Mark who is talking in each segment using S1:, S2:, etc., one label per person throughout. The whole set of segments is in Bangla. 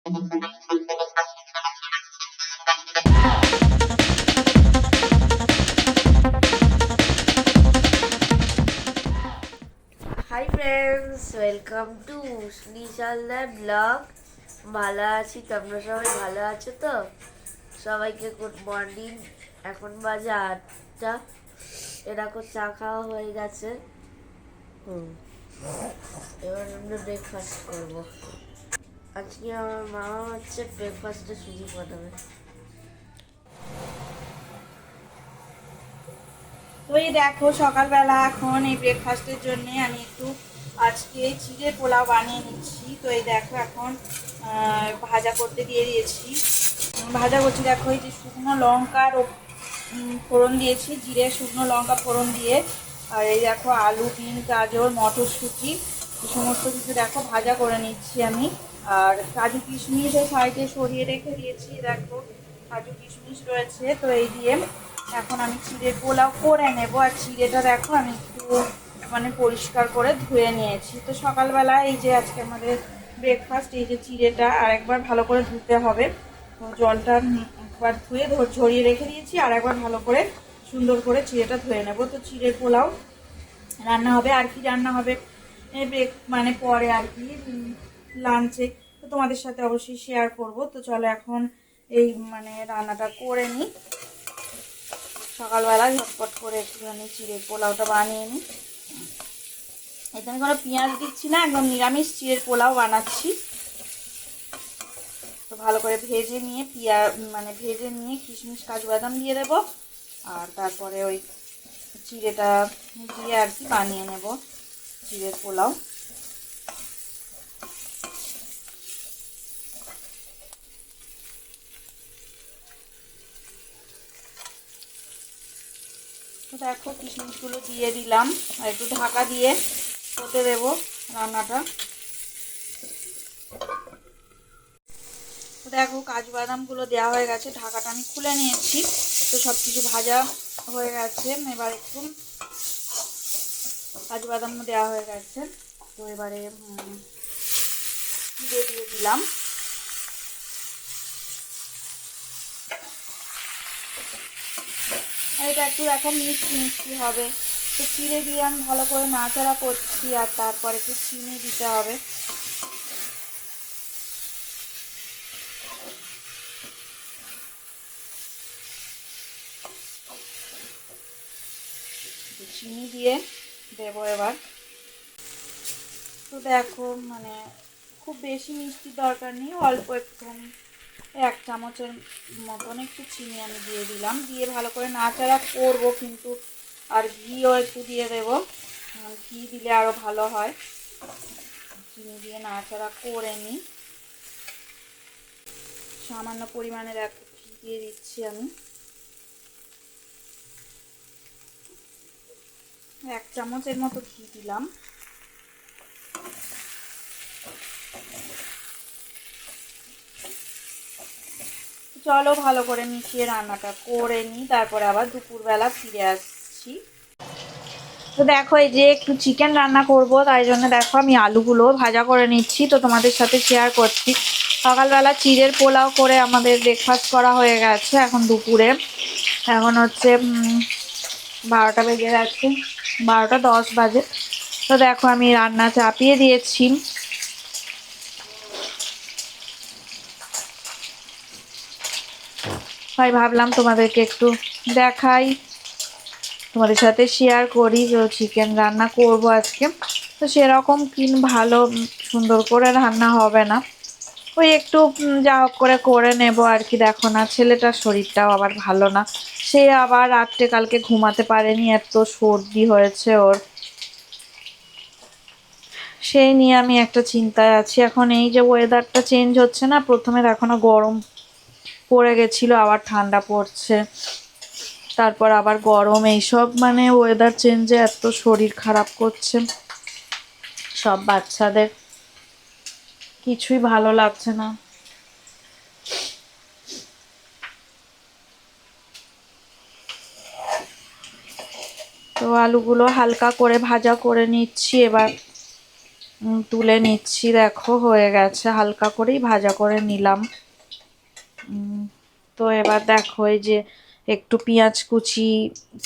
S1: হাই ফ্রেন্ডস, ওয়েলকাম টু নিশালদার ব্লগ। ভালো আছি, তোমরা সবাই ভালো আছো তো? সবাইকে গুড মর্নিং। এখন বাজে 8টা। এরকম চা খাওয়া হয়ে গেছে। এবার আমরা ব্রেকফাস্ট করবো। আজকে আমার মা হচ্ছে ব্রেকফাস্টে সুজি বানাবে।
S2: তো এই দেখো সকালবেলা এখন এই ব্রেকফাস্টের জন্য আমি একটু আজকে চিড়ে পোলাও বানিয়ে নিচ্ছি। তো এই দেখো এখন ভাজা করতে দিয়ে দিয়েছি। ভাজা করছি, দেখো এই যে শুকনো লঙ্কার ফোড়ন দিয়েছি, জিরে শুকনো লঙ্কা ফোড়ন দিয়ে। আর এই দেখো আলু, বিন, গাজর, মটরশুঁটি সমস্ত কিছু দেখো ভাজা করে নিচ্ছি আমি। আর কাজু কিশমিশ সাইডে সরিয়ে রেখে দিয়েছি, দেখো কাজু কিশমিশ রয়েছে। তো এই দিয়ে এখন আমি চিড়ে পোলাও করে নেব। আর চিড়েটা দেখো আমি একটু পরিষ্কার করে ধুয়ে নিয়েছি। তো সকালবেলা এই যে আজকে আমাদের ব্রেকফাস্ট, এই যে চিড়েটা আর একবার ভালো করে ধুতে হবে। তো জলটা একবার ধুয়ে ঝরিয়ে রেখে দিয়েছি, আর একবার ভালো করে সুন্দর করে চিড়েটা ধুয়ে নেব। তো চিড়ের পোলাও রান্না হবে। আর কি রান্না হবে পরে আর কি লাঞ্চে, তো তোমাদের সাথে অবশ্যই শেয়ার করব। তো চলো এখন এই রান্নাটা করে নিই। সকালবেলা ঝটপট করে একটুখানি চিড়ের পোলাওটা বানিয়ে নিই। এতে আমি কোনো পেঁয়াজ দিচ্ছি না, একদম নিরামিষ চিড়ের পোলাও বানাচ্ছি। তো ভালো করে ভেজে নিয়ে ভেজে নিয়ে কিশমিশ কাজু বাদাম দিয়ে দেবো। আর তারপরে ওই চিড়েটা দিয়ে আর কি বানিয়ে নেব চিড়ের পোলাও। তো দেখো কিশমিশগুলো দিয়ে দিলাম, আর একটু ঢাকা দিয়ে হতে দেবো রান্নাটা। তো দেখো কাজু বাদামগুলো দেওয়া হয়ে গেছে, ঢাকাটা আমি খুলে নিয়েছি। তো সব কিছু ভাজা হয়ে গেছে। এবার একটু কাজু বাদাম দেওয়া হয়ে গেছে। তো এবারে চিড়ে দিয়ে দিলাম। আর এটা একটু এখন মিষ্টি মিষ্টি হবে। তো চিড়ে দিয়ে আমি ভালো করে নাড়াচাড়া করছি। আর তারপরে একটু চিনি দিতে হবে। চিনি দিয়ে দেবো এবার। তো দেখো খুব বেশি মিষ্টির দরকার নেই, অল্প একটুখানি 1 চামচের মতন একটু চিনি আমি দিয়ে দিলাম। দিয়ে ভালো করে নাড়াচাড়া করবো কিন্তু। আর ঘিও একটু দিয়ে দেবো, ঘি দিলে আরও ভালো হয়। চিনি দিয়ে নাড়াচাড়া করে নিই। সামান্য পরিমাণের একটু ঘি দিয়ে দিচ্ছি আমি, 1 চামচের মতো ঘি দিলাম। চলো ভালো করে মিশিয়ে রান্নাটা করে নিই, তারপরে আবার দুপুরবেলা ফিরে আসছি। তো দেখো এই যে একটু চিকেন রান্না করব, তাই জন্য দেখো আমি আলুগুলো ভাজা করে নিচ্ছি। তো তোমাদের সাথে শেয়ার করছি। সকালবেলা চিড়ের পোলাও করে আমাদের ব্রেকফাস্ট করা হয়ে গেছে। এখন দুপুরে এখন হচ্ছে 12টা বেজে গেছে, 12টা 10 বাজে। তো দেখো আমি রান্না চাপিয়ে দিয়েছি। তাই ভাবলাম তোমাদেরকে একটু দেখাই, তোমাদের সাথে শেয়ার করি যে চিকেন রান্না করব আজকে। তো সেরকম ভালো সুন্দর করে রান্না হবে না, ওই একটু যা হোক করে করে নেব আর কি। দেখো না ছেলেটার শরীরটাও আবার ভালো না, সে আবার রাত্রে কালকে ঘুমাতে পারেনি, এত সর্দি হয়েছে ওর। সেই নিয়ে আমি একটা চিন্তায় আছি। এখন এই যে ওয়েদারটা চেঞ্জ হচ্ছে না, প্রথমে দেখো না গরম পড়ে গেছিলো, আবার ঠান্ডা পড়ছে, তারপর আবার গরম, এইসব ওয়েদার চেঞ্জে এত শরীর খারাপ করছে সব বাচ্চাদের, কিছুই ভালো লাগছে না। তো আলুগুলো হালকা করে ভাজা করে নিচ্ছি এবার। তুলে নিচ্ছি। দেখো হয়ে গেছে, হালকা করেই ভাজা করে নিলাম। তো এবার দেখো এই যে একটু পেঁয়াজ কুচি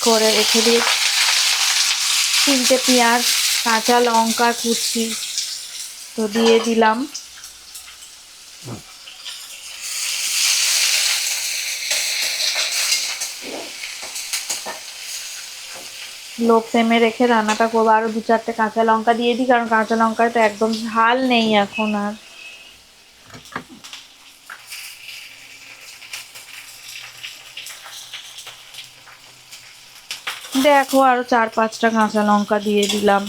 S2: করে রেখে দিয়ে, 3টে পেঁয়াজ, কাঁচা লঙ্কা কুচি তো দিয়ে দিলাম। লো ফ্লেমে রেখে রান্নাটা করবো। আরো 2-4টে কাঁচা লঙ্কা দিয়ে দিই, কারণ কাঁচা লঙ্কায় তো একদম ঝাল নেই এখন আর। দেখো আরো 4-5টা কাঁচা লঙ্কা দিয়ে দিলাম।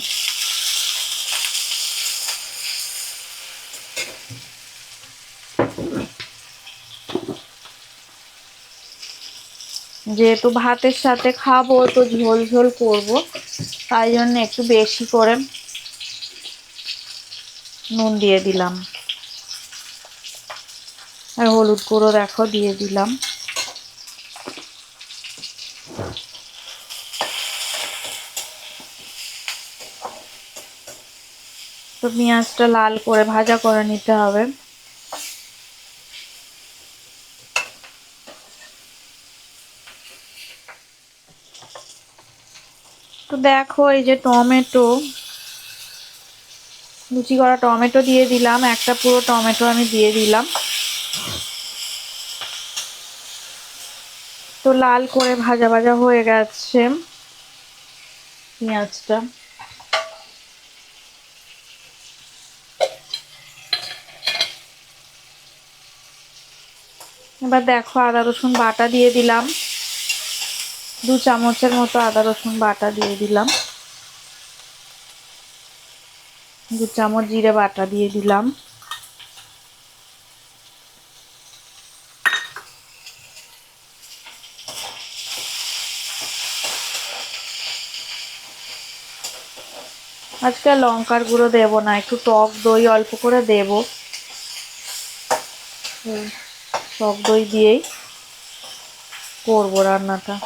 S2: যেহেতু ভাতের সাথে খাবো তো ঝোল ঝোল করবো, তাই জন্য একটু বেশি করে নুন দিয়ে দিলাম। আর হলুদ গুঁড়ো দেখো দিয়ে দিলাম। তো পেঁয়াজটা লাল করে ভাজা করে নিতে হবে। তো দেখো এই যে টমেটো, কুচি করা টমেটো দিয়ে দিলাম, একটা পুরো টমেটো আমি দিয়ে দিলাম। তো লাল করে ভাজা ভাজা হয়ে গেছে পেঁয়াজটা। এবার দেখো আদা রসুন বাটা দিয়ে দিলাম, 2 চামচের মতো আদা রসুন বাটা দিয়ে দিলাম। 2 চামচ জিরে বাটা দিয়ে দিলাম। আজকে লঙ্কার গুঁড়ো দেবো না, একটু টক দই অল্প করে দেব। টক দই দিয়েই করবো রান্নাটা।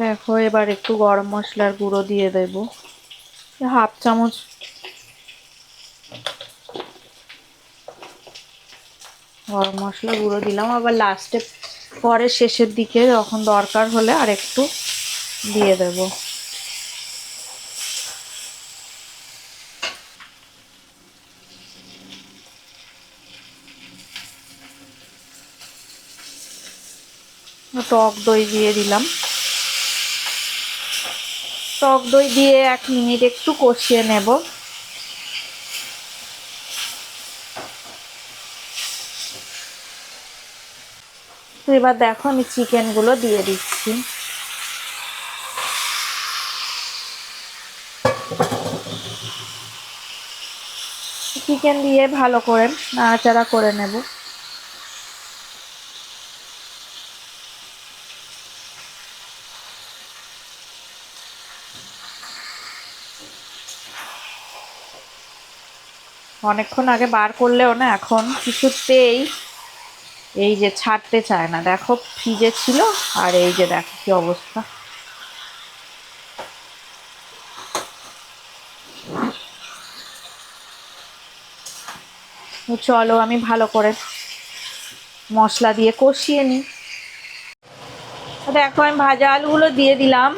S2: দেখো এবার একটু গরম মশলার গুঁড়ো দিয়ে দেব, 1/2 চামচ। গরম মশলা গুঁড়ো দিলাম, আবার লাস্টে পরে শেষের দিকে যখন দরকার হলে আর একটু দিয়ে দেব। টক দই দিয়ে দিলাম। টক দই দিয়ে 1 মিনিট একটু কষিয়ে নেব। তো এবার দেখো আমি চিকেনগুলো দিয়ে দিচ্ছি। চিকেন দিয়ে ভালো করে নাড়াচাড়া করে নেব। অনেকক্ষণ আগে বার করলেও না এখন কিছুতেই এই যে ছাড়তে চায় না। দেখো ফ্রিজে ছিল, আর এই যে দেখো কি অবস্থা। চলো আমি ভালো করে মশলা দিয়ে কষিয়ে নিই। দেখো আমি ভাজা আলুগুলো দিয়ে দিলাম।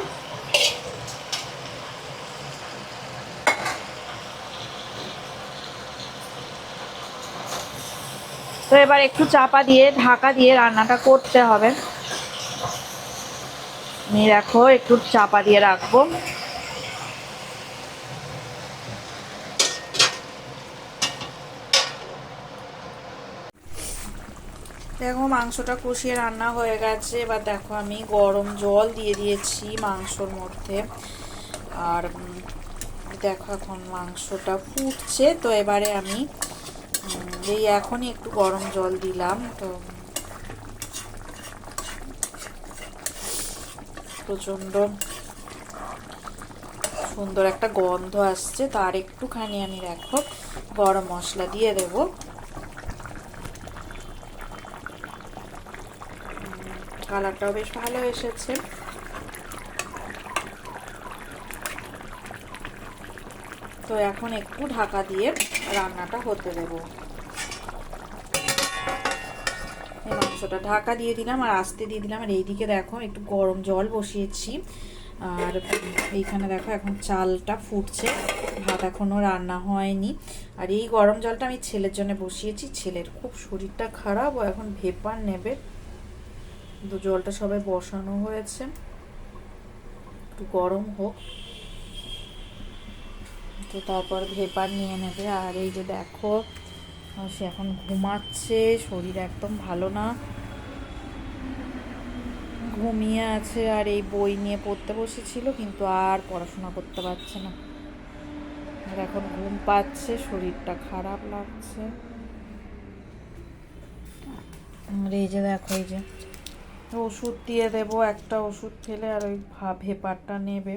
S2: তো এবার একটু চাপা দিয়ে ঢাকা দিয়ে রান্নাটা করতে হবে। আমি দেখো একটু চাপা দিয়ে রাখবো। দেখো মাংসটা কষিয়ে রান্না হয়ে গেছে। এবার দেখো আমি গরম জল দিয়ে দিয়েছি মাংসর মধ্যে। আর দেখো এখন মাংসটা ফুটছে। তো এবারে আমি এই এখনই একটু গরম জল দিলাম। তো প্রচণ্ড সুন্দর একটা গন্ধ আসছে। তার একটুখানি আমি দেখো গরম মশলা দিয়ে দেব। কালারটাও বেশ ভালো এসেছে। তো এখন একটু ঢাকা দিয়ে রান্নাটা হতে দেবো। এই মাংসটা ঢাকা দিয়ে দিলাম আর আস্তে দিয়ে দিলাম। আর এইদিকে দেখো একটু গরম জল বসিয়েছি, আর এইখানে দেখো এখন চালটা ফুটছে, ভাত এখনো রান্না হয়নি। আর এই গরম জলটা আমি ছেলের জন্য বসিয়েছি, ছেলের খুব শরীরটা খারাপ, ও এখন ভেপার নেবে। তো জলটা সবাই বসানো হয়েছে, একটু গরম হোক তো তারপর ভেপার নিয়ে নেবে। আর এই যে দেখো সে এখন ঘুমাচ্ছে, শরীর একদম ভালো না, ঘুমিয়ে আছে। আর এই বই নিয়ে পড়তে বসেছিল কিন্তু আর পড়াশোনা করতে পারছে না, আর এখন ঘুম পাচ্ছে, শরীরটা খারাপ লাগছে। আর এই যে দেখো এই যে ওষুধ দিয়ে দেবো, একটা ওষুধ খেলে আর ওই ভেপারটা নেবে।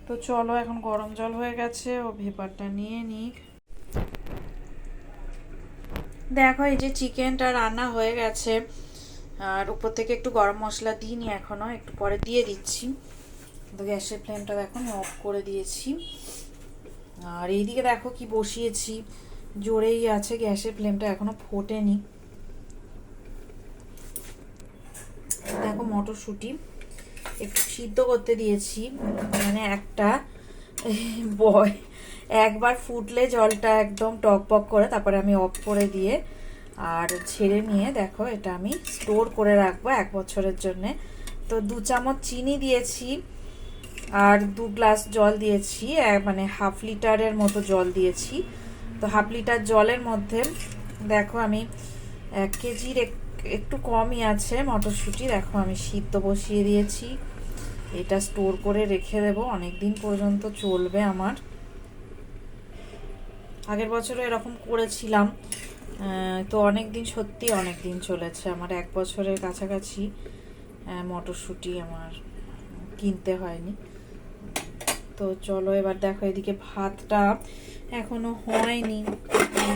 S2: তো চলো এখন গরম জল হয়ে গেছে, ও ভেপারটা নিয়ে নিক। দেখো এই যে চিকেনটা রান্না হয়ে গেছে, আর উপর থেকে একটু গরম মশলা দিইনি এখনো, একটু পরে দিয়ে দিচ্ছি। তো গ্যাসের ফ্লেমটা দেখো আমি অফ করে দিয়েছি। আর এইদিকে দেখো কি বসিয়েছি, জোরেই আছে, গ্যাসের ফ্লেমটা এখনো ফোটেনি। দেখো মটরশুঁটি একটু সিদ্ধ করতে দিয়েছি, মানে একটা বয় একবার ফুটলে জলটা একদম টকবক করে তারপরে আমি অফ করে দিয়ে আর ছেড়ে নিয়ে দেখো এটা আমি স্টোর করে রাখবো 1 বছরের জন্যে। তো 2 চামচ চিনি দিয়েছি আর 2 গ্লাস জল দিয়েছি, মানে 1/2 লিটারের মতো জল দিয়েছি। তো 1/2 লিটার জলের মধ্যে দেখো আমি 1 কেজির একটু কমই আছে মটরশুঁটি, দেখো আমি সিদ্ধ বসিয়ে দিয়েছি। এটা স্টোর করে রেখে দেবো, অনেক দিন পর্যন্ত চলবে আমার। আগের বছরও এরকম করেছিলাম, তো অনেক দিন, সত্যি অনেক দিন চলেছে আমার, 1 বছরের কাছাকাছি মটরশুঁটি আমার কিনতে হয়নি। তো চলো এবার দেখো এদিকে ভাতটা এখনো হয়নি,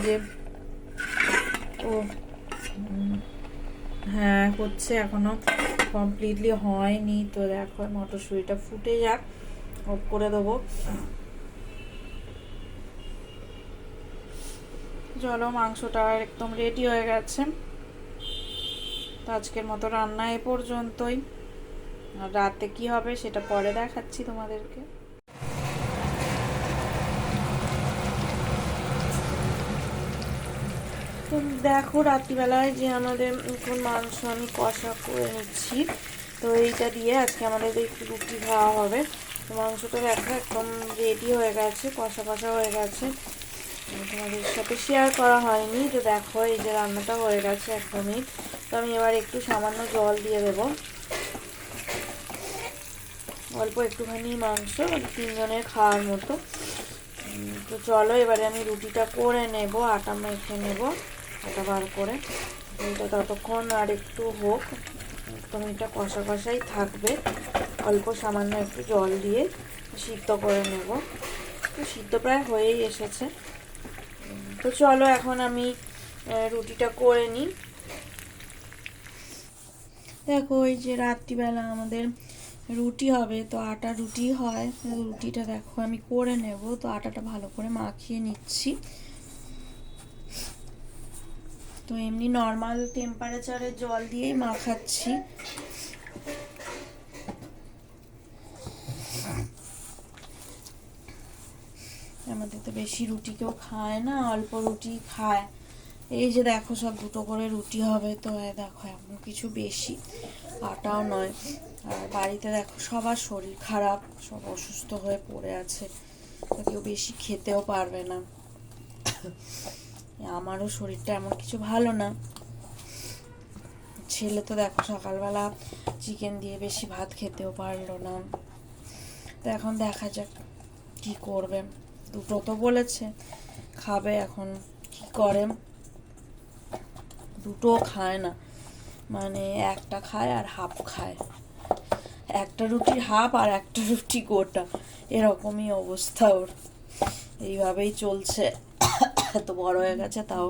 S2: যে ও হ্যাঁ হচ্ছে, এখনো কমপ্লিটলি হয়নি। তো দেখো মটরশুঁটিটা ফুটে যাক, অফ করে দেবো। চলো মাংসটা একদম রেডি হয়ে গেছে। তো আজকের মতো রান্না এ পর্যন্তই, আর রাতে কি হবে সেটা পরে দেখাচ্ছি তোমাদেরকে। তো দেখো রাত্রিবেলায় যে আমাদের এখন মাংস আমি কষা করে নিচ্ছি, তো এইটা দিয়ে আজকে আমাদের একটু রুটি খাওয়া হবে। তো মাংসটা দেখো একদম রেডি হয়ে গেছে, কষা কষা হয়ে গেছে, তোমাদের সাথে শেয়ার করা হয়নি। তো দেখো এই যে রান্নাটা হয়ে গেছে একদমই। তো আমি এবার একটু সামান্য জল দিয়ে দেবো, অল্প একটুখানি মাংস, 3 জনের খাওয়ার মতো। তো চলো এবারে আমি রুটিটা করে নেব, আটা মেখে নেব, আটা বার করে। এটা ততক্ষণ আর একটু হোক, একদম এটা কষা কষাই থাকবে, অল্প সামান্য একটু জল দিয়ে সিদ্ধ করে নেব। তো সিদ্ধ প্রায় হয়েই এসেছে। তো চলো এখন আমি রুটিটা করে নিই। দেখো এই যে রাত্রিবেলা আমাদের রুটি হবে, তো আটা রুটি হয়, রুটিটা দেখো আমি করে নেব। তো আটাটা ভালো করে মাখিয়ে নিচ্ছি। তো এমনি নর্মাল টেম্পারেচারে জল দিয়েই মাখাচ্ছি। আমাদের তো বেশি রুটি কেউ খায় না, অল্প রুটি খায়। এই যে দেখো সব 2টো করে রুটি হবে। তো দেখো এমন কিছু বেশি আটাও নয়। আর বাড়িতে দেখো সবার শরীর খারাপ, সব অসুস্থ হয়ে পড়ে আছে, কেউ বেশি খেতেও পারবে না। আমারও শরীরটা এমন কিছু ভালো না। ছেলে তো দেখো সকালবেলা চিকেন দিয়ে বেশি ভাত খেতেও পারলো না। তো এখন দেখা যাক কি করবে, 2টো তো বলেছে খাবে, এখন কি করে। 2টো খায় না, মানে একটা খায় আর হাফ খায়, একটা রুটির হাফ আর একটা রুটি গোটা, এরকমই অবস্থা ওর। এইভাবেই চলছে, এত বড় হয়ে গেছে তাও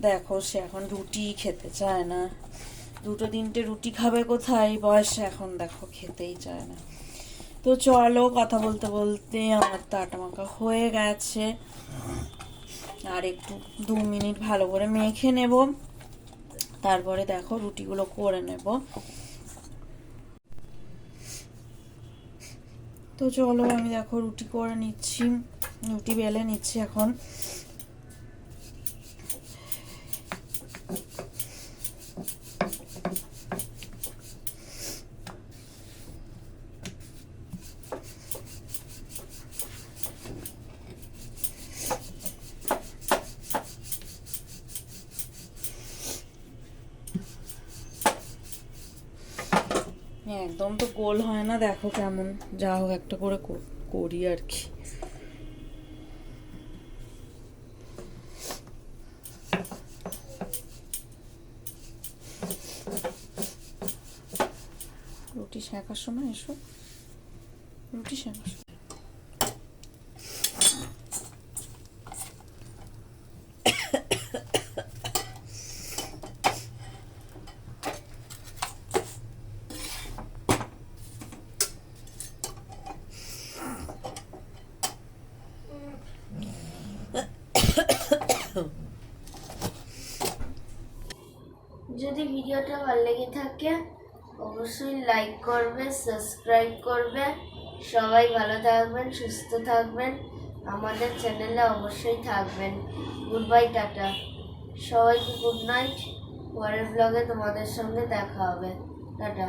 S2: দেখো সে এখন রুটি খেতে চায় না। 2টো 3টে রুটি খাবে কোথায়, বয়সে এখন দেখো খেতেই চায় না। তো চলো, কথা বলতে বলতে আমার তো আটা মাখা হয়ে গেছে, আর একটু 2 মিনিট ভালো করে মেখে নেব, তারপরে দেখো রুটিগুলো করে নেব। তো চলো আমি দেখো রুটি করে নিচ্ছি, রুটি বেলে নিচ্ছি এখন। একদম তো গোল হয় না, দেখো কেমন, যা হোক একটা করে করি আর কি। রুটি সেঁকার সময় এসো, রুটি সেঁকার সময়।
S1: যদি ভিডিওটা ভালো লেগে থাকে অবশ্যই লাইক করবে, সাবস্ক্রাইব করবে। সবাই ভালো থাকবেন, সুস্থ থাকবেন, আমাদের চ্যানেলে অবশ্যই থাকবেন। গুড বাই, টাটা, সবাইকে গুড নাইট। পরের ব্লগে তোমাদের সঙ্গে দেখা হবে। টাটা।